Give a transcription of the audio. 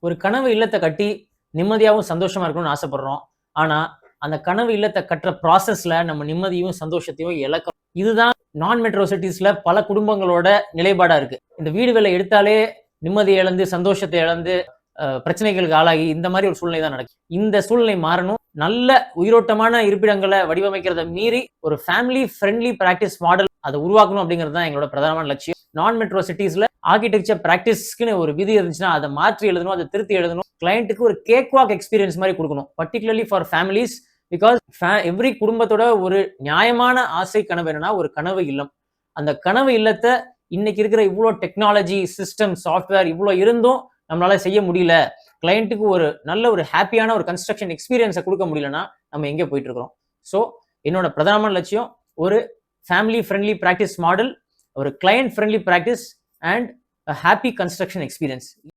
ஒரு கனவு இல்லத்தை கட்டி நிம்மதியாகவும் சந்தோஷமா இருக்கணும்னு ஆசைப்படுறோம். ஆனா அந்த கனவு இல்லத்தை கட்டுற ப்ராசஸ்ல நம்ம நிம்மதியும் சந்தோஷத்தையும் இழக்கிறோம். இதுதான் நான் மெட்ரோ சிட்டிஸ்ல பல குடும்பங்களோட நிலைப்பாடா இருக்கு. இந்த வீடுகளை எடுத்தாலே நிம்மதி இழந்து சந்தோஷத்தை இழந்து பிரச்சனைகளுக்கு ஆளாகி இந்த மாதிரி ஒரு சூழ்நிலை தான் நடக்கும். இந்த சூழ்நிலை மாறணும். நல்ல உயிரோட்டமான இருப்பிடங்களை வடிவமைக்கிறத மீறி ஒரு ஃபேமிலி ஃப்ரெண்ட்லி பிராக்டிஸ் மாடல் அதை உருவாக்கணும் அப்படிங்கிறது தான் எங்களோட பிரதானமான லட்சியம். நான் மெட்ரோ சிட்டிஸ்ல ஆர்கிடெக்சர் பிராக்டிஸ்க்குன்னு ஒரு விதி இருந்துச்சுன்னா அதை மாற்றி எழுதணும், அதை திருத்தி எழுதணும். கிளையண்ட்டுக்கு ஒரு கேக் வாக் எக்ஸ்பீரியன்ஸ் மாதிரி கொடுக்கணும், particularly for families. Because every குடும்பத்தோட ஒரு நியாயமான ஆசை கனவு என்னன்னா ஒரு கனவு இல்லம். அந்த கனவு இல்லத்தை இன்னைக்கு இருக்கிற இவ்வளோ டெக்னாலஜி சிஸ்டம் சாஃப்ட்வேர் இவ்வளோ இருந்தும் நம்மளால செய்ய முடியல, கிளையண்ட்டுக்கு ஒரு நல்ல ஒரு ஹாப்பியான ஒரு கன்ஸ்ட்ரக்ஷன் எக்ஸ்பீரியன்ஸை கொடுக்க முடியலன்னா நம்ம எங்கே போயிட்டு இருக்கிறோம். ஸோ என்னோட பிரதானமான லட்சியம் ஒரு ஃபேமிலி ஃப்ரெண்ட்லி ப்ராக்டிஸ் மாடல், ஒரு client friendly practice and happy construction experience.